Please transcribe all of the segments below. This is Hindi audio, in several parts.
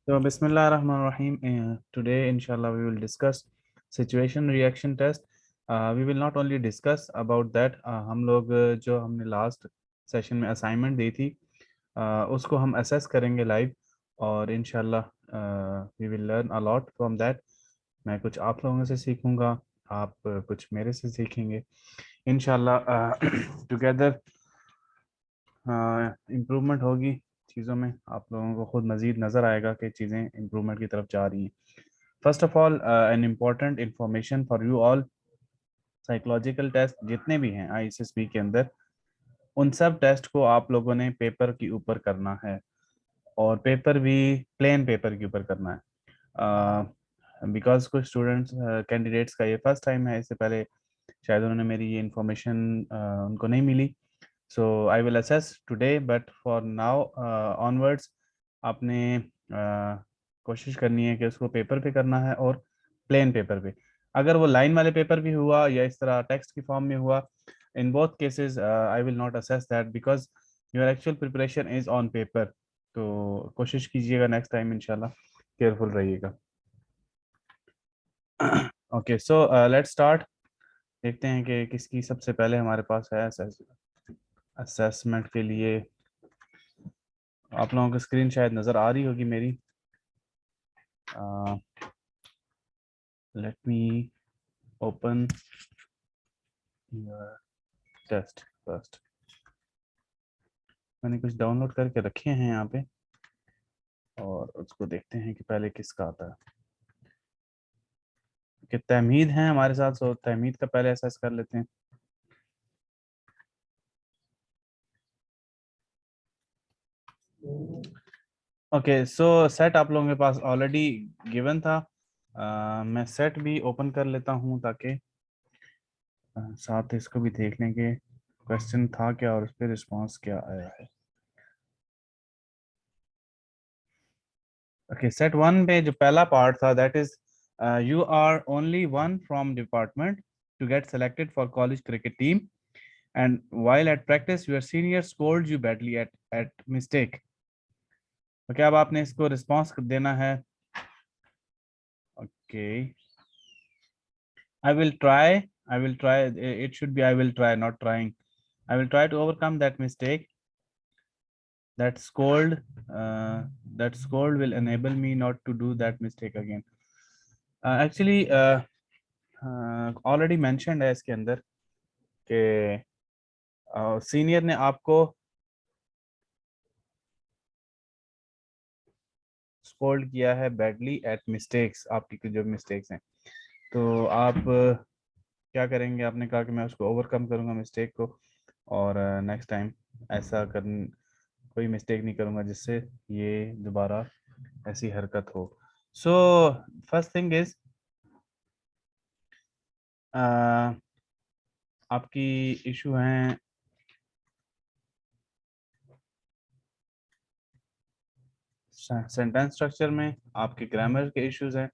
So, Bismillahirrahmanirrahim. Today, inshallah, we will discuss situation reaction test. We will not only discuss about that. हम लोग जो हमने लास्ट सेशन में असाइनमेंट दी थी उसको हम असेस करेंगे लाइव और इंशाल्लाह we will learn a lot from that. मैं कुछ आप लोगों से सीखूंगा, आप कुछ मेरे से सीखेंगे इंशाल्लाह. टुगेदर इम्प्रूवमेंट होगी चीज़ों में. आप लोगों को खुद मज़ीद नज़र आएगा कि चीज़ें इम्प्रूवमेंट की तरफ जा रही हैं. First of all an important information for you all. Psychological test जितने भी हैं आईएसएसबी के अंदर, उन सब टेस्ट को आप लोगों ने पेपर के ऊपर करना है और पेपर भी प्लेन पेपर के ऊपर करना है. बिकॉज कुछ स्टूडेंट्स कैंडिडेट्स का ये फर्स्ट टाइम है, इससे पहले शायद उन्होंने मेरी ये इंफॉर्मेशन उनको नहीं मिली. So I will assess today, but for now onwards आपने कोशिश करनी है कि उसको पेपर पे करना है और प्लेन पेपर पे. अगर वो लाइन वाले पेपर भी हुआ या इस तरह टेक्स्ट की फॉर्म में हुआ, in both cases I will not assess that because your actual preparation is on paper. तो कोशिश कीजिएगा नेक्स्ट टाइम इंशाल्लाह केयरफुल रहिएगा. Okay, so let's start. देखते हैं कि किसकी सबसे पहले हमारे पास है असेसमेंट के लिए. आप लोगों को स्क्रीन शायद नज़र आ रही होगी मेरी. Let me open your test first. मैंने कुछ डाउनलोड करके रखे हैं यहाँ पे और उसको देखते हैं कि पहले किसका आता है. कि तहमीद है हमारे साथ, सो तहमीद का पहले असेस कर लेते हैं. ओके, सो सेट आप लोगों के पास ऑलरेडी गिवन था. मैं सेट भी ओपन कर लेता हूँ ताकि साथ इसको भी देख लें कि क्वेश्चन था क्या और उस पर रिस्पॉन्स क्या आया है. ओके, सेट वन पे जो पहला पार्ट था, that is you are only one from department to get selected for college cricket team and while at practice your senior scolded you badly at mistake. Okay, अब आपने इसको रिस्पॉन्स देना है. Okay, I will try, it should be I will try, not trying. I will try to overcome that mistake. That scold, that scold will enable me not to do that mistake again. Actually already mentioned है इसके अंदर कि सीनियर ने आपको स्कोल्ड किया है बैडली एट मिस्टेक्स, आपकी जो मिस्टेक्स हैं. तो आप क्या करेंगे? आपने कहा कि मैं उसको ओवरकम करूंगा मिस्टेक को और नेक्स्ट टाइम ऐसा कर कोई मिस्टेक नहीं करूंगा जिससे ये दोबारा ऐसी हरकत हो. सो फर्स्ट थिंग इज आपकी इशू हैं सेंटेंस स्ट्रक्चर में, आपके ग्रामर के इश्यूज हैं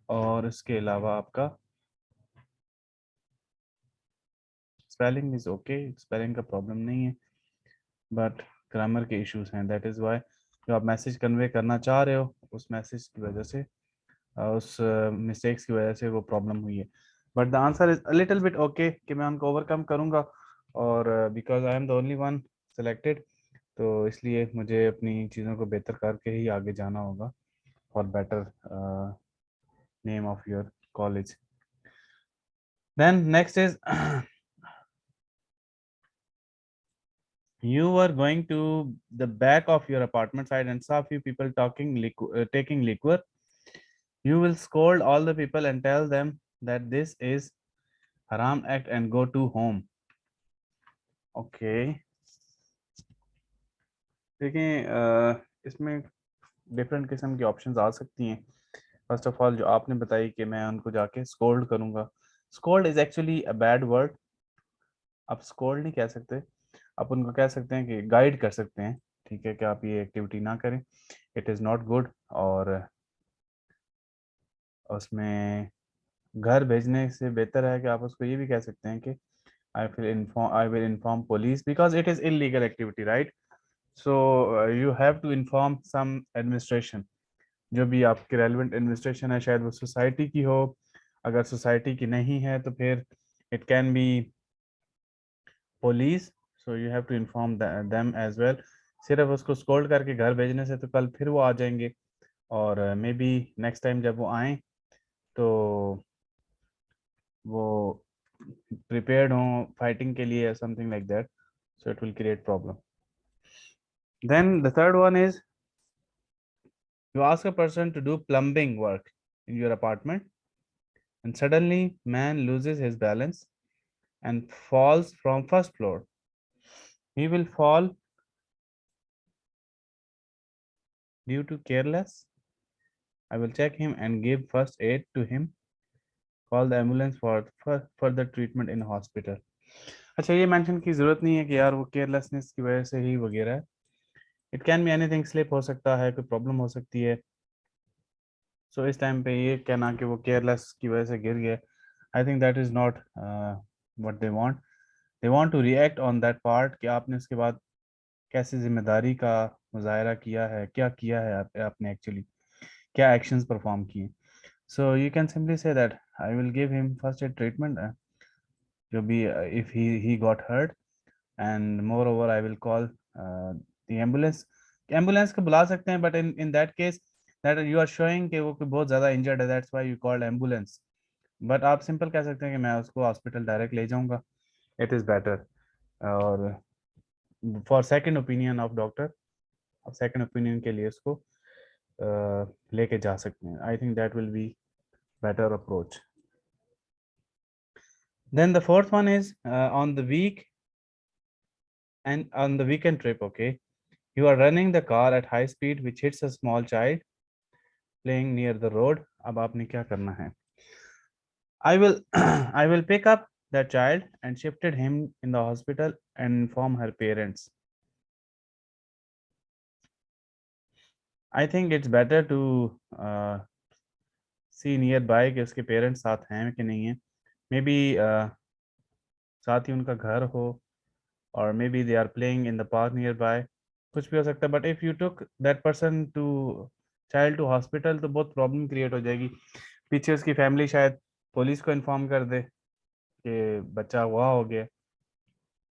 और इसके अलावा आपका स्पेलिंग इज ओके, स्पेलिंग का प्रॉब्लम नहीं है, बट ग्रामर के इश्यूज हैं. दैट इज़ वाई जो आप मैसेज कन्वे करना चाह रहे हो उस मैसेज की वजह से, उस मिस्टेक्स की वजह से वो प्रॉब्लम हुई है. But the answer is a little bit okay कि मैं उनको ओवरकम करूँगा और because I am the only one selected, तो इसलिए मुझे अपनी चीज़ों को बेहतर करके ही आगे जाना होगा for better name of your college. Then next is you were going to the back of your apartment side and saw a few people taking liquor. You will scold all the people and tell them that this is haram act and go to home. Okay, देखें इसमें डिफरेंट किस्म की ऑप्शंस आ सकती हैं. फर्स्ट ऑफ ऑल जो आपने बताई कि मैं उनको जाके स्कोल्ड करूंगा, scold is actually a bad word. आप स्कोल्ड नहीं कह सकते, आप उनको कह सकते हैं कि गाइड कर सकते हैं, ठीक है, कि आप ये एक्टिविटी ना करें, इट इज़ नॉट गुड. और उसमें घर भेजने से बेहतर है कि आप उसको ये भी कह सकते हैं कि I will inform police because it is illegal activity, right? So you have to inform some administration. जो भी आपकी रेलिवेंट एडमिनिस्ट्रेशन है, शायद वो सोसाइटी की हो, अगर सोसाइटी की नहीं है तो फिर it can be police, so you have to inform them as well. सिर्फ उसको स्कोल्ड करके घर भेजने से तो कल फिर वो आ जाएंगे, और मे बी नेक्स्ट टाइम जब वो आएँ तो वो प्रिपेयर्ड हों फाइटिंग के लिए, something like that, so it will create problem. Then the third one is, you ask a person to do plumbing work in your apartment, and suddenly man loses his balance and falls from first floor. He will fall due to careless. I will check him and give first aid to him. Call the ambulance for further treatment in hospital. अच्छा, ये मेंशन की जरूरत नहीं है कि यार वो केयरलेसनेस की वजह से ही वगैरह है। It can be anything, slip हो सकता है, कोई प्रॉब्लम हो सकती है। सो इस टाइम पे ये कहना कि वो केयरलेस की वजह से गिर गया, I think that is not what they want to react on that part कि आपने उसके बाद कैसे जिम्मेदारी का मुजाहरा किया है, क्या किया है आपने एक्चुअली क्या एक्शंस परफॉर्म किए। So you can simply say that I will give him first aid treatment, जो भी if he got hurt, and moreover I will call the ambulance. Ambulance को बुला सकते हैं, but in in that case that you are showing कि वो कोई बहुत ज़्यादा इंजर्ड है, that's why you called ambulance. But आप सिंपल कह सकते हैं कि मैं उसको हॉस्पिटल डायरेक्ट ले जाऊंगा, इट इज़ बेटर। और for second opinion of doctor, आप सेकंड ओपिनियन के लिए उसको लेके जा सकते हैं। आई think that will be better approach. Then the fourth one is on the weekend trip, okay, you are running the car at high speed which hits a small child playing near the road. अब आपने क्या करना है? I will I will pick up that child and shifted him in the hospital and inform her parents. I think it's better to see nearby कि उसके पेरेंट्स साथ हैं कि नहीं है। मे बी साथ ही उनका घर हो, और maybe they are playing in the park nearby, कुछ भी हो सकता है। But if you took that person to child to hospital तो बहुत प्रॉब्लम क्रिएट हो जाएगी। पीछे उसकी फैमिली शायद पुलिस को इन्फॉर्म कर दे कि बच्चा हुआ हो गया,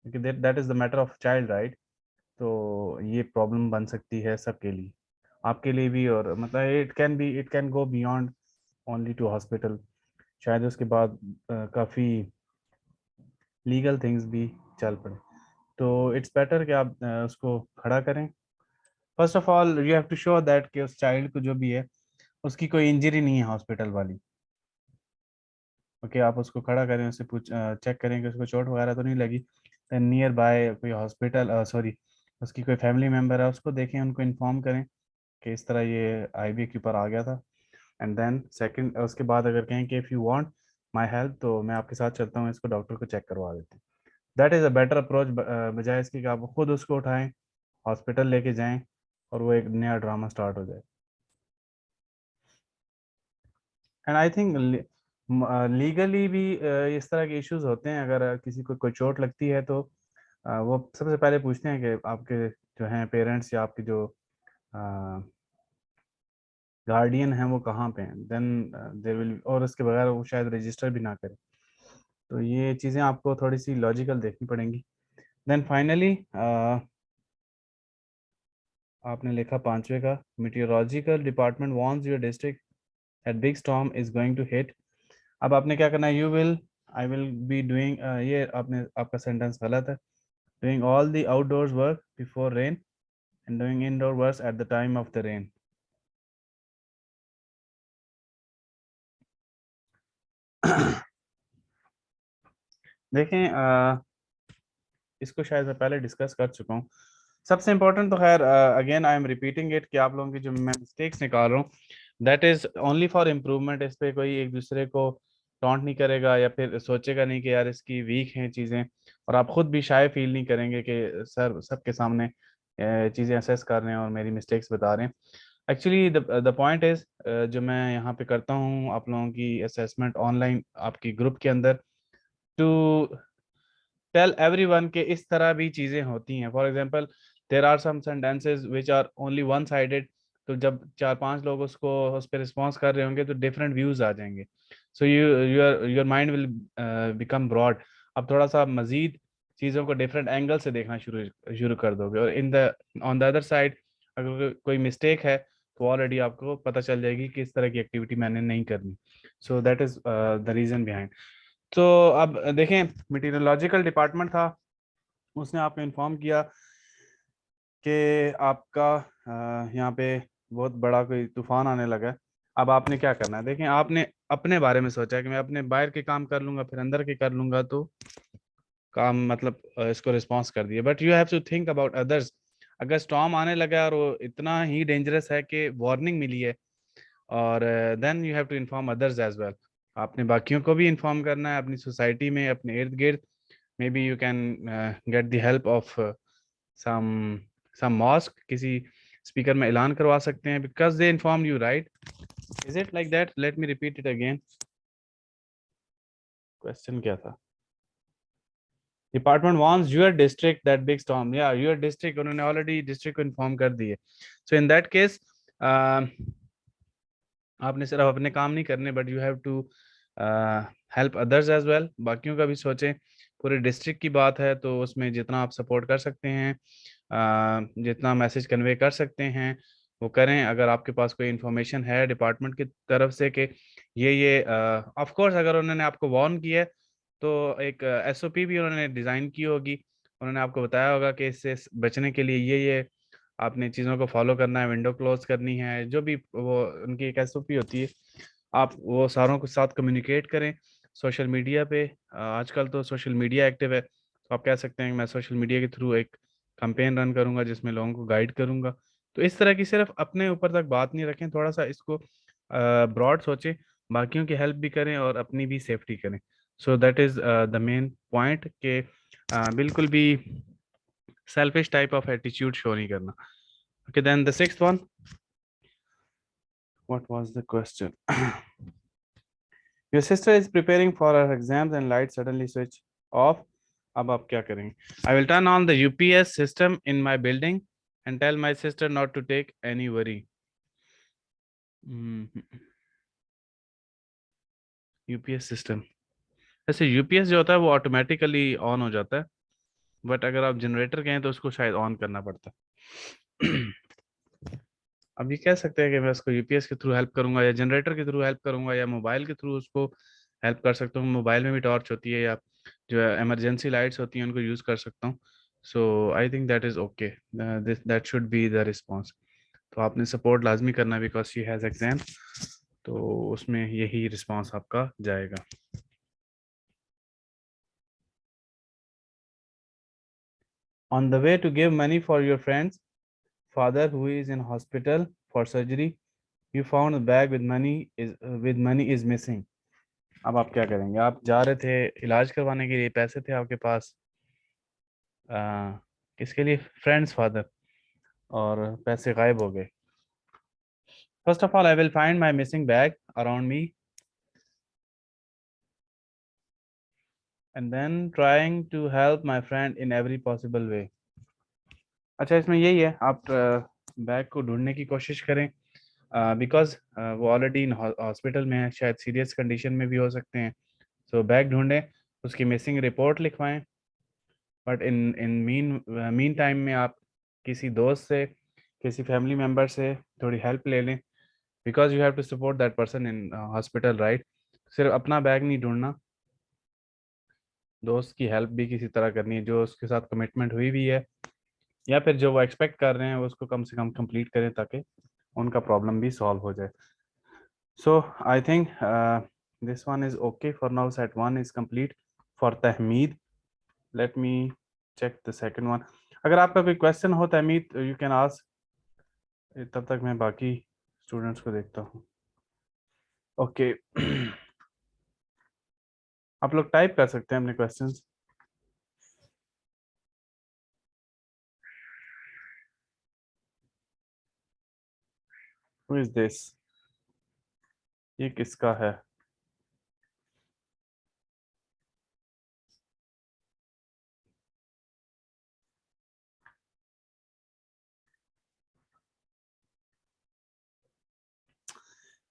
क्योंकि that is the matter of child, right. तो ये प्रॉब्लम बन सकती है सबके लिए, आपके लिए भी, और मतलब it can go beyond only to hospital. शायद उसके बाद काफ़ी लीगल थिंग्स भी चल पड़े। तो इट्स बेटर कि आप उसको खड़ा करें। First of all you have to show that कि उस चाइल्ड को जो भी है उसकी कोई इंजरी नहीं है हॉस्पिटल वाली। ओके, आप उसको खड़ा करें, उससे पूछ चेक करें कि उसको चोट वगैरह तो नहीं लगी। देन नियर बाय कोई हॉस्पिटल, सॉरी, उसकी कोई फैमिली मेम्बर है, उसको देखें, उनको इन्फॉर्म करें कि इस तरह ये आईवी के ऊपर आ गया था। एंड देन सेकंड, उसके बाद अगर कहें कि if you want my help तो मैं आपके साथ चलता हूँ, इसको डॉक्टर को चेक करवा देते हैं। That is a better approach, बजाय इसकी कि आप खुद उसको उठाएं, हॉस्पिटल लेके जाएं, और वो एक नया ड्रामा स्टार्ट हो जाए। एंड आई थिंक लीगली भी इस तरह के इश्यूज होते हैं। अगर किसी को कोई चोट लगती है तो वो सबसे पहले पूछते हैं कि आपके जो हैं पेरेंट्स या आपके जो गार्डियन हैं वो कहाँ पे हैं। देन देर विल, और उसके बगैर वो शायद रजिस्टर भी ना करें। तो ये चीज़ें आपको थोड़ी सी लॉजिकल देखनी पड़ेंगी। देन फाइनली आपने लिखा पांचवे का, meteorological department warns your district that big storm is going to hit. अब आपने क्या करना है? You will, I will be doing, ये आपने, आपका सेंटेंस गलत है। Doing all the outdoors work before rain and doing indoor work at the time of the rain. देखें, इसको शायद मैं पहले डिस्कस कर चुका हूँ। सबसे इम्पोर्टेंट तो खैर, again I am repeating it, कि आप लोगों की जो मैं मिस्टेक्स निकाल रहा हूँ that is only for improvement. इस पर कोई एक दूसरे को टॉन्ट नहीं करेगा या फिर सोचेगा नहीं कि यार इसकी वीक हैं चीज़ें, और आप खुद भी शाय फील नहीं करेंगे कि सर सबके सामने चीज़ें असेस कर रहे हैं और मेरी मिस्टेक्स बता रहे हैं। एक्चुअली द पॉइंट इज़, जो मैं यहाँ पे करता हूँ आप लोगों की असेसमेंट ऑनलाइन आपकी ग्रुप के अंदर, टू टेल एवरीवन के इस तरह भी चीज़ें होती हैं। For example, there are some sentences which are only one sided, तो जब 4-5 लोग उसको उस पर रिस्पॉन्स कर रहे होंगे तो डिफरेंट व्यूज आ जाएंगे. So your mind will become broad. अब थोड़ा सा मजीद चीज़ों को डिफरेंट एंगल से देखना शुरू शुरू कर दोगे. और in the on the other side अगर कोई मिस्टेक है तो ऑलरेडी आपको पता चल जाएगी कि इस तरह की एक्टिविटी मैंने नहीं करनी. So that is the reason behind. तो अब देखें, मीटीरियोलॉजिकल डिपार्टमेंट था, उसने आपको इन्फॉर्म किया कि आपका यहाँ पे बहुत बड़ा कोई तूफान आने लगा है. अब आपने क्या करना है? देखें, आपने अपने बारे में सोचा कि मैं अपने बाहर के काम कर लूंगा फिर अंदर के कर लूंगा, तो काम मतलब इसको रिस्पॉन्स कर दिया. But you have to think about others. अगर स्टॉर्म आने लगा है और वो इतना ही डेंजरस है कि वार्निंग मिली है, और then you have to inform others as well. आपने बाकियों को भी इन्फॉर्म करना है अपनी सोसाइटी में, अपने इर्द गिर्द. Maybe you can get the help of some some mosque. किसी स्पीकर में ऐलान करवा सकते हैं, because they inform you, right? Is it like that? Let me repeat it again. Question क्या था? Department wants your district that big storm. या योर डिस्ट्रिक्ट, उन्होंने ऑलरेडी डिस्ट्रिक्ट को इन्फॉर्म कर दिए. सो इन दैट केस आपने सिर्फ अपने काम नहीं करने, but you have to help others as well. बाकियों का भी सोचें. पूरे डिस्ट्रिक्ट की बात है तो उसमें जितना आप सपोर्ट कर सकते हैं, जितना मैसेज कन्वे कर सकते हैं वो करें. अगर आपके पास कोई इन्फॉर्मेशन है डिपार्टमेंट की तरफ से कि ये ऑफ कोर्स अगर उन्होंने आपको वार्न किया है तो एक एसओपी भी उन्होंने डिज़ाइन की होगी. उन्होंने आपको बताया होगा कि इससे बचने के लिए ये आपने चीज़ों को फॉलो करना है, विंडो क्लोज करनी है, जो भी वो उनकी एक एसओपी होती है. आप वो सारों के साथ कम्युनिकेट करें सोशल मीडिया पे. आजकल तो सोशल मीडिया एक्टिव है, तो आप कह सकते हैं कि मैं सोशल मीडिया के थ्रू एक कैंपेन रन करूंगा जिसमें लोगों को गाइड करूंगा. तो इस तरह की सिर्फ अपने ऊपर तक बात नहीं रखें, थोड़ा सा इसको ब्रॉड सोचें, बाकियों की हेल्प भी करें और अपनी भी सेफ्टी करें. So that is the main point कि बिल्कुल भी selfish type of attitude show नहीं करना. Okay, then the sixth one. What was the question? Your sister is preparing for her exams and light suddenly switch off. अब आप क्या करेंगे? I will turn on the UPS system in my building and tell my sister not to take any worry. UPS system, वैसे यूपीएस जो होता है वो ऑटोमेटिकली ऑन हो जाता है, बट अगर आप जनरेटर कहें तो उसको शायद ऑन करना पड़ता है. अब ये कह सकते हैं कि मैं उसको यूपीएस के थ्रू हेल्प करूंगा या जनरेटर के थ्रू हेल्प करूंगा या मोबाइल के थ्रू उसको हेल्प कर सकता हूँ. मोबाइल में भी टॉर्च होती है या जो इमरजेंसी लाइट्स होती हैं उनको यूज़ कर सकता हूँ. So I think that is okay. This that should be the response. तो आपने सपोर्ट लाजमी करना बिकॉज शी हैज़ एग्जाम, तो उसमें यही रिस्पॉन्स आपका जाएगा. On the way to give money for your friends father who is in hospital for surgery, you found a bag with money is missing. अब आप क्या करेंगे? आप जा रहे थे इलाज करवाने के लिए, पैसे थे आपके पास. आ, किसके लिए? फ्रेंड्स फादर, और पैसे गायब हो गए. First of all I will find my missing bag around me and then trying to help my friend in every possible way. अच्छा, इसमें यही है, आप बैग को ढूंढने की कोशिश करें बिकॉज वो ऑलरेडी इन हॉस्पिटल में है, शायद सीरियस कंडीशन में भी हो सकते हैं. सो बैग ढूंढें, उसकी मिसिंग रिपोर्ट लिखवाएं. But in in meantime में आप किसी दोस्त से, किसी फैमिली मेम्बर से थोड़ी हेल्प ले लें, because you have to support that person in hospital, right? सिर्फ अपना बैग नहीं ढूंढना, दोस्त की हेल्प भी किसी तरह करनी है जो उसके साथ कमिटमेंट हुई भी है, या फिर जो वो एक्सपेक्ट कर रहे हैं वो उसको कम से कम कंप्लीट करें ताकि उनका प्रॉब्लम भी सॉल्व हो जाए. So I think this one is okay for now. Set one is complete for Tahmeed. Let me check the second one. अगर आपका कोई क्वेश्चन हो तहमीद, यू कैन आस्क. तब तक मैं बाकी स्टूडेंट्स को देखता हूँ. ओके. आप लोग टाइप कर सकते हैं अपने क्वेश्चंस. Who is this? ये किसका है?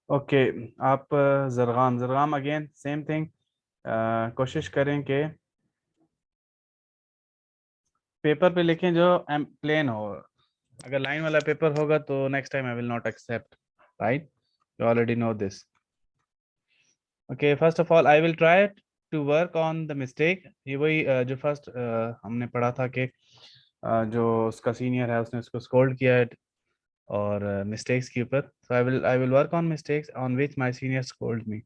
ओके, आप जरगाम अगेन सेम थिंग, कोशिश करें कि पेपर पे लिखें जो प्लेन हो। अगर लाइन वाला पेपर होगा तो next time I will not accept, right? You already know this. Okay, first of all I will try to work on the mistake. ये वही जो फर्स्ट हमने पढ़ा था कि जो उसका सीनियर है उसने उसको स्कोल्ड किया है और मिस्टेक्स के ऊपर। So I will work on mistakes on which my senior scold me.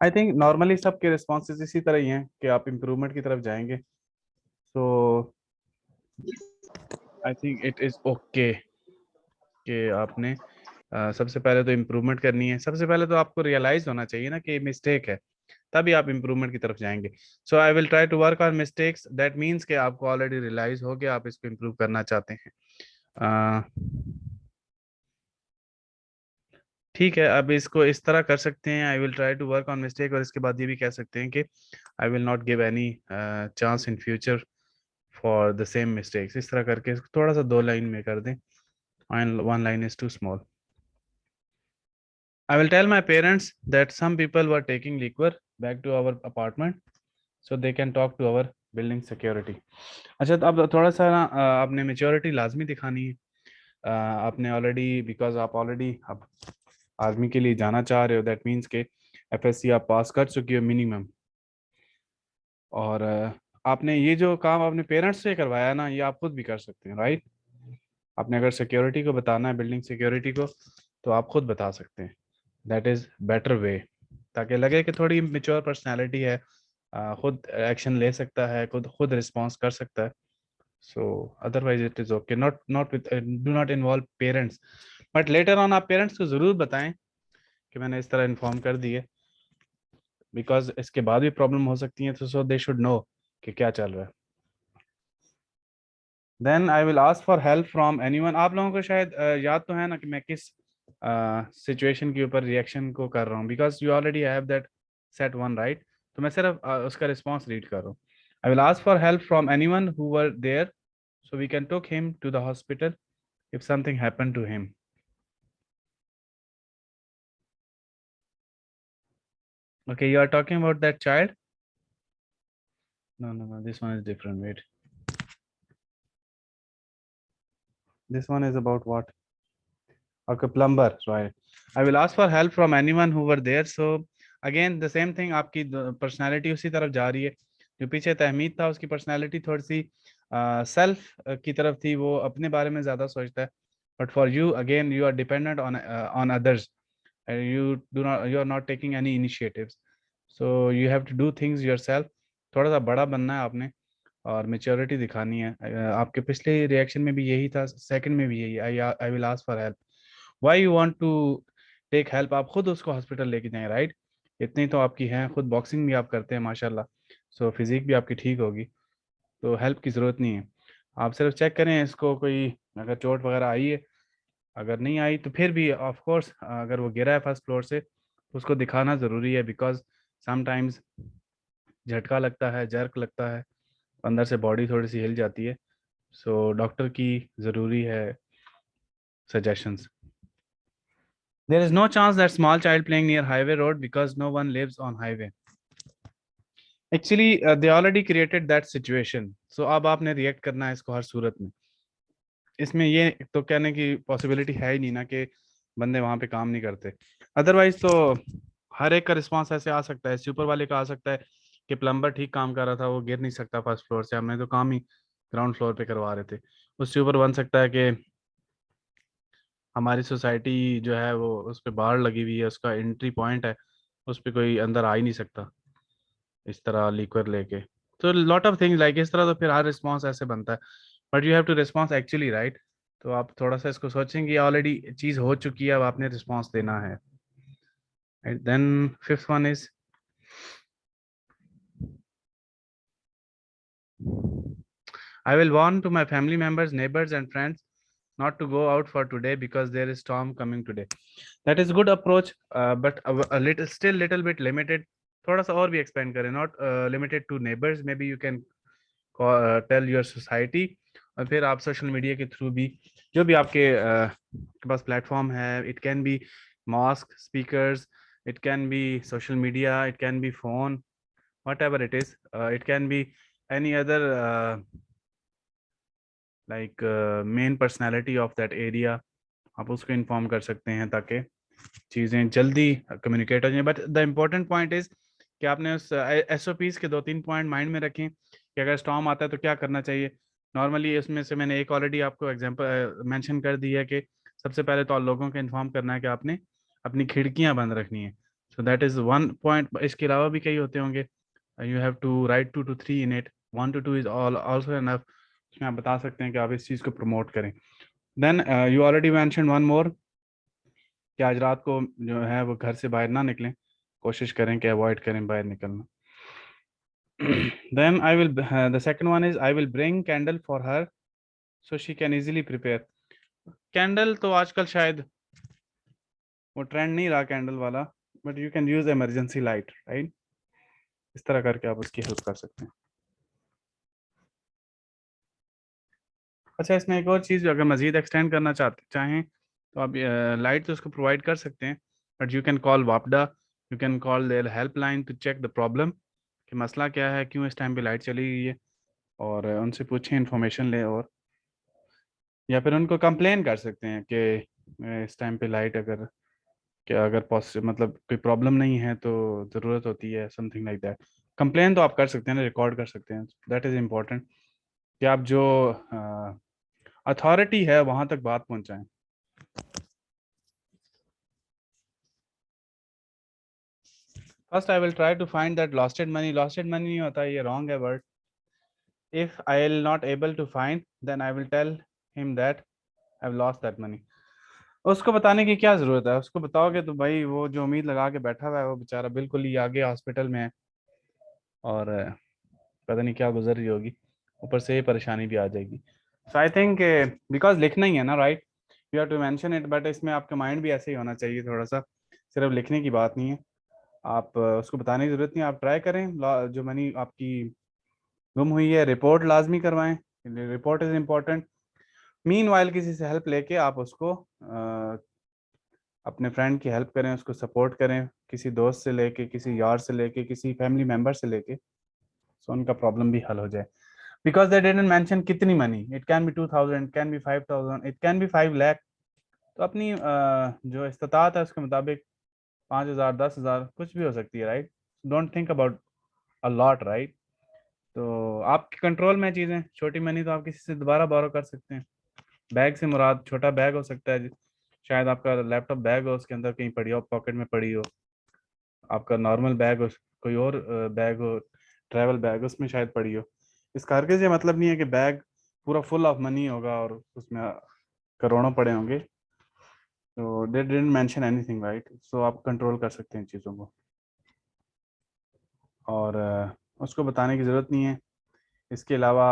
I think normally सबके रिस्पॉन्सेज इसी तरह ही हैं कि आप इम्प्रूवमेंट की तरफ जाएंगे। So I think it is okay कि आपने सबसे पहले तो इम्प्रूवमेंट करनी है। सबसे पहले तो आपको रियलाइज होना चाहिए ना कि मिस्टेक है, तभी आप इम्प्रूवमेंट की तरफ जाएंगे। So I will try to work on mistakes, that means कि आपको ऑलरेडी रियलाइज हो गया आप इसको इम्प्रूव करना चाहते हैं। अ, ठीक है, अब इसको इस तरह कर सकते हैं, I will try to work on mistake, और इसके बाद ये भी कह सकते हैं कि I will not give any chance in future for the same mistakes. इस तरह करके इसको थोड़ा सा 2 लाइन में कर दें, one line is too small. I will tell my parents that some people were taking liquor back to our apartment so they can talk to our building security. अच्छा, तो अब थोड़ा सा ना आपने मेच्योरिटी लाजमी दिखानी है। आपने ऑलरेडी, बिकॉज आप ऑलरेडी अब आर्मी के लिए जाना चाह रहे हो, दैट मीन्स के एफएससी आप पास कर चुकी हो मिनिमम। और आपने ये जो काम अपने पेरेंट्स से करवाया ना, ये आप खुद भी कर सकते हैं, राइट? आपने अगर सिक्योरिटी को बताना है, बिल्डिंग सिक्योरिटी को, तो आप खुद बता सकते हैं। दैट इज़ बेटर वे, ताकि लगे कि थोड़ी मेच्योर पर्सनैलिटी है, खुद एक्शन ले सकता है, खुद खुद रिस्पॉन्स कर सकता है। सो otherwise it is okay, not not with, do not involve parents. But later on आप पेरेंट्स को ज़रूर बताएं कि मैंने इस तरह इन्फॉर्म कर दिए, बिकॉज इसके बाद भी प्रॉब्लम हो सकती है, तो सो दे शुड नो कि क्या चल रहा है। Then I will ask for help from anyone. आप लोगों को शायद याद तो है ना कि मैं किस सिचुएशन के ऊपर रिएक्शन को कर रहा हूँ, because you already have that set one, right? तो मैं सिर्फ उसका रिस्पॉन्स रीड कर रहा हूँ। I will ask for help from anyone who were there so we can took him to the hospital if something happened to him. Okay, you are talking about that child? No, this one is different. Wait, this one is about what? Okay, plumber, right? I will ask for help from anyone who were there. So again the same thing, आपकी पर्सनालिटी उसी तरफ जा रही है। जो पीछे तहमीद था उसकी पर्सनालिटी थोड़ी सी सेल्फ की तरफ थी, वो अपने बारे में ज़्यादा सोचता है। But for you again, you are dependent on others, you are not taking any initiatives, so you have to do things yourself। थोड़ा सा बड़ा बनना है आपने और मेच्योरिटी दिखानी है। आपके पिछले रिएक्शन में भी यही था, सेकंड में भी यही, I will ask for help. Why you want to take help? आप खुद उसको हॉस्पिटल लेके जाएं, राइट? इतनी तो आपकी है, खुद बॉक्सिंग भी आप करते हैं माशाल्लाह, सो फिजिक भी आपकी ठीक होगी, तो हेल्प की ज़रूरत नहीं है। आप सिर्फ चेक करें इसको, कोई अगर चोट वगैरह आई है, अगर नहीं आई तो फिर भी ऑफ कोर्स अगर वो गिरा है फर्स्ट फ्लोर से तो उसको दिखाना ज़रूरी है, बिकॉज समटाइम्स झटका लगता है, जर्क लगता है, अंदर से बॉडी थोड़ी सी हिल जाती है। सो डॉक्टर की ज़रूरी है suggestions. There is no chance that small child playing near highway road because no one lives on highway. Actually, they already created that situation. So अब आपने रिएक्ट करना है इसको हर सूरत में। इसमें ये तो कहने की पॉसिबिलिटी है ही नहीं ना कि बंदे वहाँ पे काम नहीं करते। अदरवाइज तो हर एक का रिस्पांस ऐसे आ सकता है, सुपर वाले का आ सकता है कि प्लम्बर ठीक काम कर रहा था, वो गिर नहीं सकता फर्स्ट फ्लोर से, हमने तो काम ही ग्राउंड फ्लोर पे करवा रहे थे। उससे ऊपर बन सकता है कि हमारी सोसाइटी जो है वो उस पर बाढ़ लगी हुई है, उसका एंट्री पॉइंट है, उस पर कोई अंदर आ ही नहीं सकता इस तरह लिक्वर लेके। तो लॉट ऑफ थिंग्स लाइक इस तरह, तो फिर हर रिस्पॉन्स ऐसे बनता है। But you have to response actually, right? तो आप थोड़ा सा इसको सोचेंगे, ऑलरेडी चीज़ हो चुकी है, अब आपने रिस्पॉन्स देना है। Then fifth one is, I will warn to my family members, neighbors and friends not to go out for today because there is storm coming today. That is good approach, but a little, still little bit limited. थोड़ा सा और भी expand करें, not limited to neighbors, maybe you can tell your society और फिर आप सोशल मीडिया के थ्रू भी जो भी आपके पास प्लेटफॉर्म है, it can be mosque speakers, it can be social media, it can be phone, whatever it is, it can be any other like main personality of that area, आप उसको इन्फॉर्म कर सकते हैं ताकि चीज़ें जल्दी कम्युनिकेट हो जाएं। But the important point is कि आपने उस SOPs के 2-3 पॉइंट माइंड में रखें कि अगर स्टॉर्म आता है तो क्या करना चाहिए। नॉर्मली इसमें से मैंने एक ऑलरेडी आपको एग्जांपल मेंशन कर दी है कि सबसे पहले तो लोगों को इन्फॉर्म करना है कि आपने अपनी खिड़कियां बंद रखनी है। So that is one point. इसके अलावा भी कई होते होंगे, you have to write 2 to 3 in it, 1 to 2 is all also enough. उसमें आप बता सकते हैं कि आप इस चीज़ को प्रमोट करें। Then you already mention one more कि आज रात को जो है वो घर से बाहर ना निकलें, कोशिश करें कि अवॉइड करें बाहर निकलना। then I will the second one is I will bring candle for her so she can easily prepare। Candle तो आजकल शायद वो ट्रेंड नहीं रहा कैंडल वाला, but you can use emergency light, right. इस तरह करके आप उसकी हेल्प कर सकते हैं। अच्छा, इसमें एक और चीज़ अगर मजीद एक्सटेंड करना चाहें तो आप लाइट तो उसको प्रोवाइड कर सकते हैं, बट यू कैन कॉल वापडा, you can call their helpline to check the problem कि मसला क्या है, क्यों इस टाइम पे लाइट चली गई है, और उनसे पूछें, इन्फॉर्मेशन लें। और या फिर उनको कंप्लेन कर सकते हैं कि इस टाइम पे लाइट अगर क्या अगर मतलब कोई प्रॉब्लम नहीं है तो ज़रूरत होती है, समथिंग लाइक दैट। कंप्लेन तो आप कर सकते हैं ना, रिकॉर्ड कर सकते हैं। दैट इज़ इम्पोर्टेंट कि आप जो अथॉरिटी है वहाँ तक बात पहुँचाएं। First I will try to find that losted money. Losted money नहीं होता, ये रॉन्ग है word. If I will not able to find then I will tell him that I have lost that money. उसको बताने की क्या ज़रूरत है, उसको बताओगे तो भाई वो जो उम्मीद लगा के बैठा हुआ है वो बेचारा बिल्कुल ही आगे हॉस्पिटल में है, और पता नहीं क्या गुजर रही होगी, ऊपर से ये परेशानी भी आ जाएगी। सो आई थिंक बिकॉज लिखना ही है ना, right, you have to mention it, but इसमें आपका माइंड भी ऐसे ही होना चाहिए थोड़ा सा, सिर्फ लिखने की बात नहीं है। आप उसको बताने की ज़रूरत नहीं, आप ट्राई करें। जो मनी आपकी गुम हुई है, रिपोर्ट लाजमी करवाएं, report is important. Mean while किसी से हेल्प लेके आप उसको अपने फ्रेंड की हेल्प करें, उसको सपोर्ट करें, किसी दोस्त से लेके, किसी यार से लेके, किसी फैमिली मेम्बर से लेके, सो उनका प्रॉब्लम भी हल हो जाए। बिकॉज दे डिडंट मेंशन कितनी money, it can B 2000, it can B 5000, it can B 5 lakh. तो अपनी जो इस्तात है उसके मुताबिक 5000, 10,000 कुछ भी हो सकती है, right. Don't think about a lot, right. तो आपके कंट्रोल में चीज़ें, छोटी मनी तो आप किसी से दोबारा बोरो कर सकते हैं। बैग से मुराद छोटा बैग हो सकता है, शायद आपका लैपटॉप बैग हो, उसके अंदर कहीं पड़ी हो, पॉकेट में पड़ी हो। आपका नॉर्मल बैग हो, कोई और बैग हो, ट्रैवल बैग, उसमें शायद पड़ी हो। इसका हरगिज़ ये मतलब नहीं है कि बैग पूरा फुल ऑफ मनी होगा और उसमें करोड़ों पड़े होंगे। तो they didn't mention anything, right. So आप कंट्रोल कर सकते हैं चीज़ों को, और उसको बताने की ज़रूरत नहीं है। इसके अलावा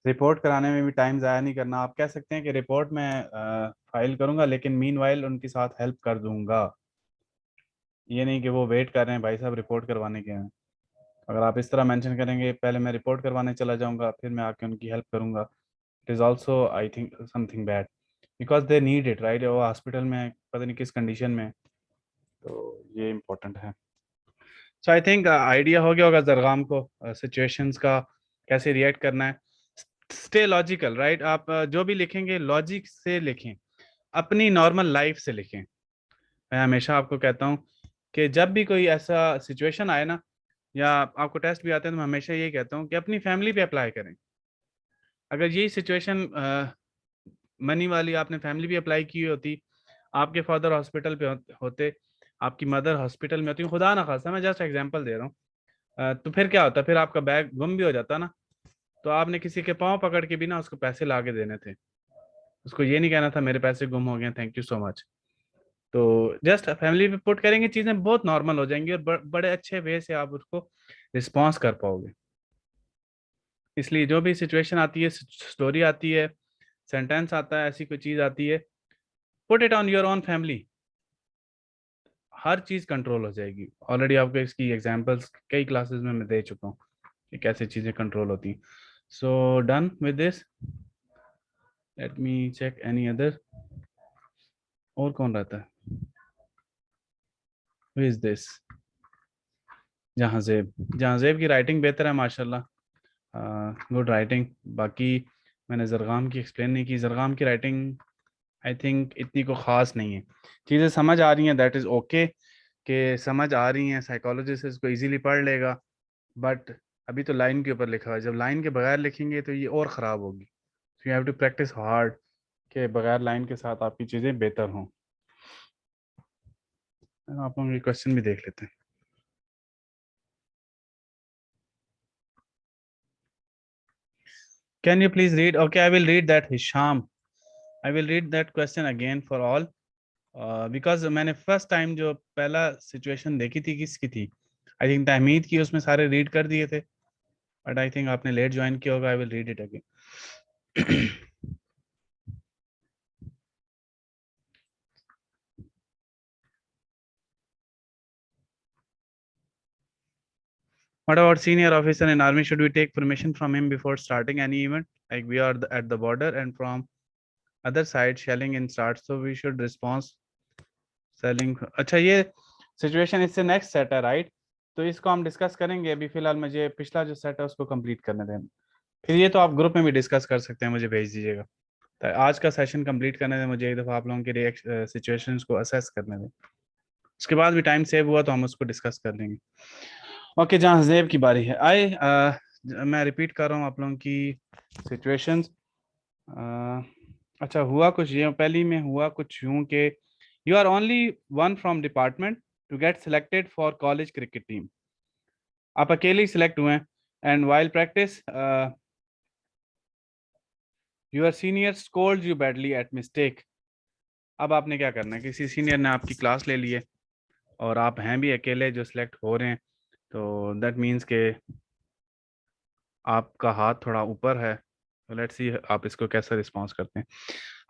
रिपोर्ट कराने में भी टाइम ज़ाया नहीं करना। आप कह सकते हैं कि रिपोर्ट मैं फाइल करूंगा, लेकिन मीनवाइल उनके साथ हेल्प कर दूंगा। ये नहीं कि वो वेट कर रहे हैं भाई साहब रिपोर्ट करवाने के हैं। अगर आप इस तरह मेंशन करेंगे पहले मैं रिपोर्ट करवाने चला जाऊंगा फिर मैं आके उनकी हेल्प करूंगा, it is also I think something bad, because they need it, right. वो हॉस्पिटल में पता नहीं किस कंडीशन में, तो ये इम्पोर्टेंट है। सो आई थिंक आइडिया हो गया होगा जरगाम को सिचुएशंस का कैसे रिएक्ट करना है। Stay logical, right. आप जो भी लिखेंगे लॉजिक से लिखें, अपनी नॉर्मल लाइफ से लिखें। मैं हमेशा आपको कहता हूँ कि जब भी कोई ऐसा सिचुएशन आए ना, या आपको टेस्ट भी आते हैं, तो मैं हमेशा यही कहता हूँ कि अपनी फैमिली पे अप्लाई करें। अगर यही सिचुएशन मनी वाली आपने फैमिली भी अप्लाई की होती, आपके फादर हॉस्पिटल पे होते, आपकी मदर हॉस्पिटल में होती, खुदा ना खास्ता, मैं जस्ट एग्जांपल दे रहा हूँ, तो फिर क्या होता, फिर आपका बैग गुम भी हो जाता ना। तो आपने किसी के पाँव पकड़ के भी ना उसको पैसे ला के देने थे, उसको ये नहीं कहना था मेरे पैसे गुम हो गए, थैंक यू सो मच। तो जस्ट फैमिली पे पुट करेंगे, चीज़ें बहुत नॉर्मल हो जाएंगी और बड़े अच्छे वे से आप उसको रिस्पॉन्स कर पाओगे। इसलिए जो भी सिचुएशन आती है, स्टोरी आती है, सेंटेंस आता है, ऐसी कोई चीज़ आती है, put it on your own family, her cheese control हो जाएगी। ऑलरेडी आपको इसकी एग्जांपल्स कई क्लासेस में मैं दे चुका हूँ कि कैसे चीज़ें कंट्रोल होती हैं। So done with this. Let me check any other. और कौन रहता है? Who is this? जहांजेब की राइटिंग बेहतर है माशाल्लाह, गुड राइटिंग। बाकी मैंने जरगाम की एक्सप्लेन नहीं की। जरगाम की राइटिंग आई थिंक इतनी को ख़ास नहीं है, चीज़ें समझ आ रही हैं, दैट इज़ ओके कि समझ आ रही हैं, साइकोलॉजिस्ट इसको इजीली पढ़ लेगा। बट अभी तो लाइन के ऊपर लिखा हुआ है, जब लाइन के बगैर लिखेंगे तो ये और ख़राब होगी। So you have to practice hard कि बगैर लाइन के साथ आपकी चीज़ें बेहतर हों। आप लोग ये क्वेश्चन भी देख लेते हैं। Can you please read? Okay, I will read that Hisham. I will read that question again for all, because मैंने फर्स्ट टाइम जो पहला सिचुएशन देखी थी किसकी थी, आई थिंक तहमीद की, उसमें सारे रीड कर दिए थे, बट आई थिंक आपने लेट ज्वाइन किया होगा। I will read it again. What about senior officer in army? Should we take permission from him before starting any event? Like we are at the border and from other side shelling in starts, so we should respond selling. अच्छा, ये सिचुएशन इससे नेक्स्ट सेट है, राइट? तो इसको हम डिस्कस करेंगे। अभी फिलहाल मुझे पिछला जो सेट है उसको कंप्लीट करने दें, फिर ये तो आप ग्रुप में भी डिस्कस कर सकते हैं, मुझे भेज दीजिएगा। तो आज का सेशन कंप्लीट करने दें मुझे, एक दफ़ा आप लोगों के सिचुएशंस को असेस करने दें, उसके बाद भी टाइम सेव हुआ तो हम उसको डिस्कस कर लेंगे। ओके, जहाँ जेब की बारी है, मैं रिपीट कर रहा हूँ आप लोगों की सिचुएशंस। अच्छा, हुआ कुछ ये पहली में हुआ कुछ यूं कि you are only one from department to get selected for college cricket team. आप अकेले ही सिलेक्ट हुए हैं, and while practice your senior scold you badly at mistake. अब आपने क्या करना है, किसी सीनियर ने आपकी क्लास ले ली है और आप हैं भी अकेले जो सिलेक्ट हो रहे हैं, तो दैट मीन्स के आपका हाथ थोड़ा ऊपर है। लेट्स सी आप इसको कैसे रिस्पॉन्स करते हैं।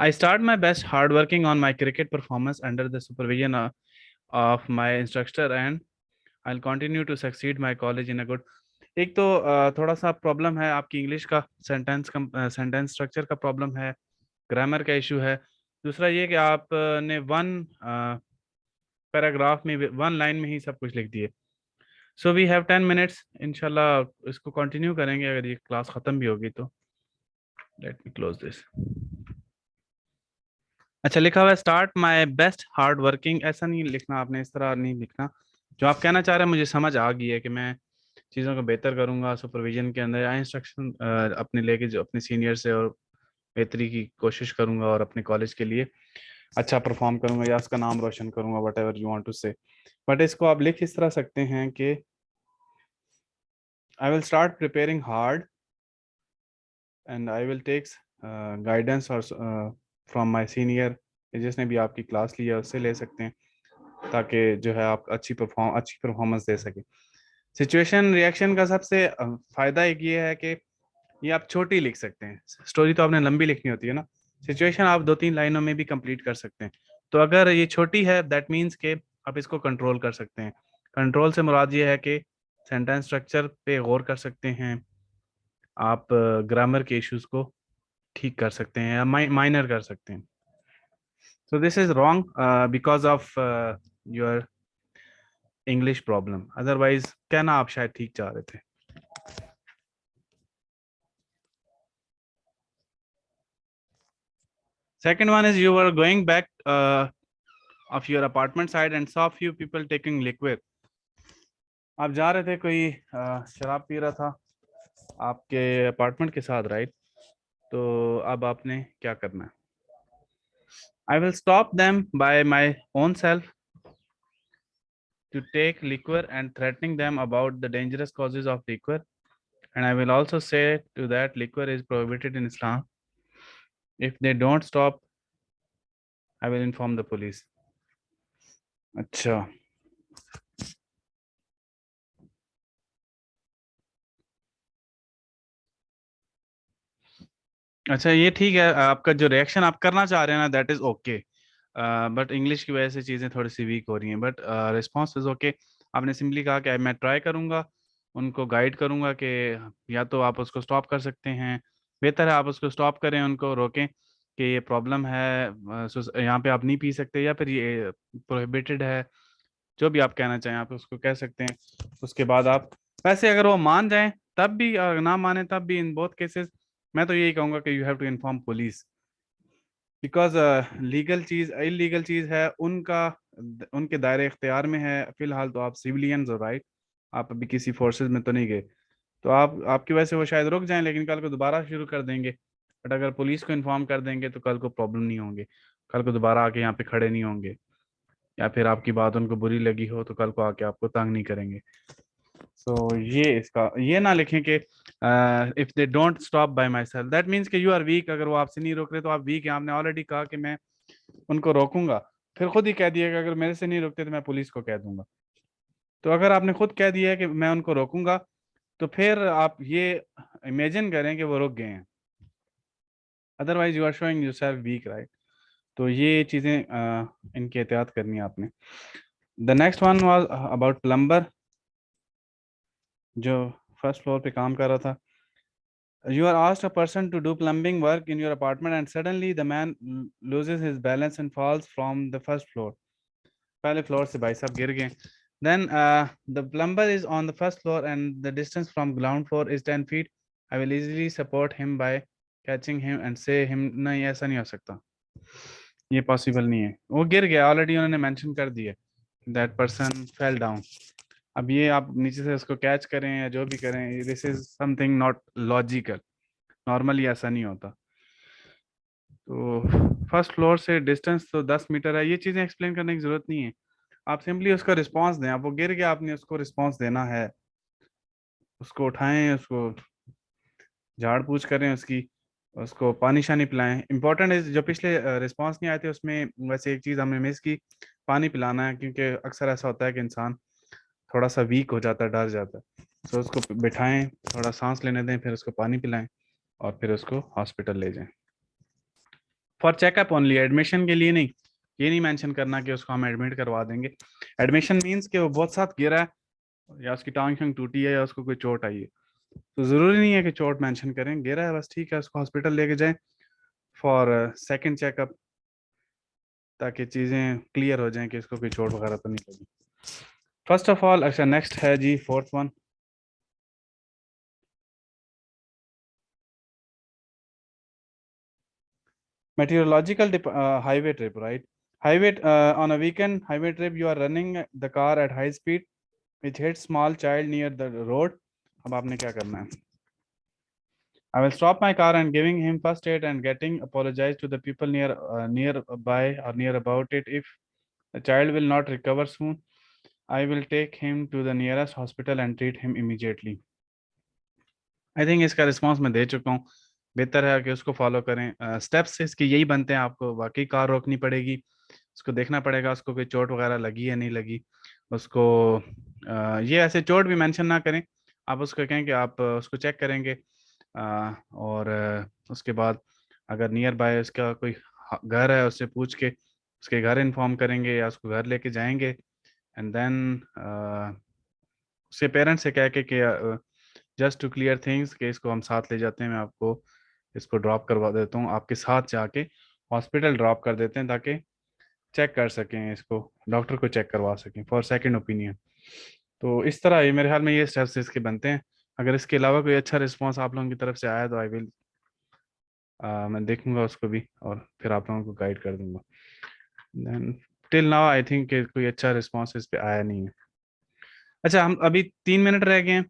I start my best hard working on my cricket performance under the supervision of my instructor and I will continue to succeed my college in a good. एक तो थोड़ा सा प्रॉब्लम है आपकी इंग्लिश का, सेंटेंस स्ट्रक्चर का प्रॉब्लम है, ग्रामर का इशू है। दूसरा ये कि आपने वन पैराग्राफ में, वन लाइन में ही सब कुछ लिख दिए। सो वी हैव 10 मिनट्स, इंशाल्लाह इसको कंटिन्यू करेंगे अगर ये क्लास ख़त्म भी होगी तो। Let me close this. अच्छा, लिखा हुआ है start my best hard working, ऐसा नहीं लिखना आपने, इस तरह नहीं लिखना। जो आप कहना चाह रहे हैं मुझे समझ आ गई है कि मैं चीज़ों को बेहतर करूंगा सुपरविजन के अंदर, या इंस्ट्रक्शन अपने लेके जो अपने सीनियर से, और बेहतरी की कोशिश करूंगा और अपने कॉलेज के लिए अच्छा परफॉर्म करूंगा या उसका नाम रोशन करूंगा, whatever you want to say. But इसको आप लिख इस तरह सकते हैं कि I will start preparing hard and I will take guidance और फ्रॉम माई सीनियर, जिसने भी आपकी क्लास ली है उससे ले सकते हैं, ताकि जो है आप अच्छी परफॉर्मेंस दे सके। सिचुएशन रिएक्शन का सबसे फायदा एक ये है कि ये आप छोटी लिख सकते हैं, स्टोरी तो आपने लंबी लिखनी होती है ना, सिचुएशन आप 2-3 लाइनों में भी कंप्लीट कर सकते हैं। तो अगर ये छोटी है दैट मीन्स के आप इसको कंट्रोल कर सकते हैं। कंट्रोल से मुराद ये है कि सेंटेंस स्ट्रक्चर पे गौर कर सकते हैं आप, ग्रामर के इश्यूज को ठीक कर सकते हैं या माइनर कर सकते हैं। So this is wrong because of your English problem, otherwise कहना आप शायद ठीक चाह रहे थे। Second one is you were going back of your apartment side and saw few people taking liquor. आप जा रहे थे, कोई शराब पी रहा था आपके अपार्टमेंट के साथ, राइट? तो अब आपने क्या करना है? I will stop them by my own self to take liquor and threatening them about the dangerous causes of liquor, and I will also say to that liquor is prohibited in Islam. If they don't stop, I will inform the police. अच्छा, अच्छा, ये ठीक है, आपका जो रिएक्शन आप करना चाह रहे हैं ना that is okay, but English की वजह से चीज़ें थोड़ी सी वीक हो रही हैं, बट रिस्पॉन्स इज ओके। आपने सिंपली कहा कि मैं ट्राई करूंगा उनको गाइड करूंगा कि या तो आप उसको स्टॉप कर सकते हैं, बेहतर है आप उसको स्टॉप करें, उनको रोकें कि ये प्रॉब्लम है, यहाँ पे आप नहीं पी सकते, या फिर ये प्रोहिबिटेड है, जो भी आप कहना चाहें आप उसको कह सकते हैं। उसके बाद आप, वैसे अगर वो मान जाएं तब भी, अगर ना माने तब भी, इन बोथ केसेस मैं तो यही कहूंगा कि you have to inform police, because legal चीज इलीगल चीज है उनका, उनके दायरे इख्तियार में है। फिलहाल तो आप सिविलियंस हो, राइट, आप अभी किसी फोर्सेज में तो नहीं गए, तो आप, आपकी वजह से वो शायद रुक जाएं, लेकिन कल को दोबारा शुरू कर देंगे। बट अगर पुलिस को इन्फॉर्म कर देंगे तो कल को प्रॉब्लम नहीं होंगे, कल को दोबारा आके यहाँ पे खड़े नहीं होंगे, या फिर आपकी बात उनको बुरी लगी हो तो कल को आके आपको तंग नहीं करेंगे। सो ये इसका ये ना लिखें कि if they don't stop by my self that means कि यू आर वीक, अगर वो आपसे नहीं रोक रहे तो आप वीक हैं। आपने ऑलरेडी कहा कि मैं उनको रोकूंगा, फिर खुद ही कह दिएगा अगर मेरे से नहीं रुकते तो मैं पुलिस को कह दूंगा। तो अगर आपने खुद कह दिया है कि मैं उनको रोकूंगा, तो फिर आप ये इमेजिन करें कि वो रुक गए हैं, otherwise you are showing yourself weak, right. तो ये चीज़ें इनकी एहतियात करनी है आपने। The next one was about plumber, जो फर्स्ट फ्लोर पे काम कर रहा था। You are asked a person to do plumbing work in your apartment and suddenly the man loses his balance and falls from the first floor. पहले फ्लोर से भाई साहब गिर गए। Then the plumber is on the first floor and the distance from ground floor is 10 feet. I will easily support him by catching him and say him, नहीं ऐसा नहीं हो सकता, ये पॉसिबल नहीं है, वो गिर गया, ऑलरेडी उन्होंने मेंशन कर दिया, दैट पर्सन फेल डाउन। अब ये आप नीचे से उसको कैच करें या जो भी करें, this is something not logical, normally ऐसा नहीं होता। तो फर्स्ट फ्लोर से डिस्टेंस तो 10 मीटर है, ये चीज़ें एक्सप्लेन करने की ज़रूरत नहीं है, आप सिंपली उसका रिस्पांस दें। आप, वो गिर गया, आपने उसको रिस्पांस देना है, उसको उठाएं, उसको झाड़ पूछ करें उसकी, उसको पानी शानी पिलाएं। इंपॉर्टेंट है, जो पिछले रिस्पांस नहीं आए थे उसमें वैसे एक चीज़ हमने मिस की, पानी पिलाना है, क्योंकि अक्सर ऐसा होता है कि इंसान थोड़ा सा वीक हो जाता है, डर जाता है। सो उसको बिठाएं, थोड़ा सांस लेने दें, फिर उसको पानी पिलाएं और फिर उसको हॉस्पिटल ले जाएं फॉर चेकअप ओनली, एडमिशन के लिए नहीं। ये नहीं मेंशन करना कि उसको हम एडमिट करवा देंगे। एडमिशन मींस कि वो बहुत साथ गिरा है या उसकी टांग शांग टूटी है या उसको कोई चोट आई है, तो ज़रूरी नहीं है कि चोट मेंशन करें, गिरा है बस, ठीक है, उसको हॉस्पिटल लेके जाएं फॉर सेकंड चेकअप, ताकि चीज़ें क्लियर हो जाएं कि इसको कोई चोट वगैरह तो नहीं लगी। फर्स्ट ऑफ ऑल, अच्छा नेक्स्ट है जी fourth one, meteorological highway trip, right? Highway on a weekend highway trip, you are running the car at high speed, which hits small child near the road. अब आपने क्या करना है? I will stop my car and giving him first aid and getting apologize to the people nearby or near about it. If the child will not recover soon, I will take him to the nearest hospital and treat him immediately. I think इसका रिस्पांस मैं दे चुका हूँ, बेहतर है कि उसको फॉलो करें। स्टेप्स इसके यही बनते हैं, आपको वाकई कार रोकनी पड़ेगी, उसको देखना पड़ेगा उसको कोई चोट वगैरह लगी या नहीं लगी उसको। ये ऐसे चोट भी मेंशन ना करें, आप उसको कहें कि आप उसको चेक करेंगे, और उसके बाद अगर नियर बाय उसका कोई घर है उससे पूछ के उसके घर इन्फॉर्म करेंगे या उसको घर लेके जाएंगे, एंड देन उसके पेरेंट्स से कह के कि जस्ट टू क्लियर थिंग्स कि इसको हम साथ ले जाते हैं, मैं आपको इसको ड्रॉप करवा देता हूँ, आपके साथ जाके हॉस्पिटल ड्रॉप कर देते हैं ताकि चेक कर सकें, इसको डॉक्टर को चेक करवा सकें फॉर सेकंड ओपिनियन। तो इस तरह ये मेरे ख्याल में ये स्टेप्स इसके बनते हैं। अगर इसके अलावा कोई अच्छा रिस्पॉन्स आप लोगों की तरफ से आया तो आई विल, मैं देखूंगा उसको भी और फिर आप लोगों को गाइड कर दूंगा। Then till now I think कोई अच्छा रिस्पॉन्स इस पे आया नहीं है। अच्छा, हम अभी 3 मिनट रह गए हैं,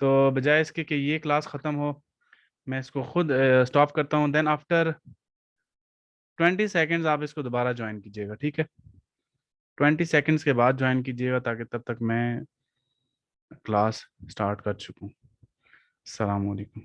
तो बजाय इसके कि ये क्लास ख़त्म हो, मैं इसको खुद स्टॉप करता हूँ, देन आफ्टर 20 सेकेंड्स आप इसको दोबारा ज्वाइन कीजिएगा, ठीक है? 20 सेकेंड्स के बाद ज्वाइन कीजिएगा ताकि तब तक मैं क्लास स्टार्ट कर चुकूँ। अस्सलाम वालेकुम।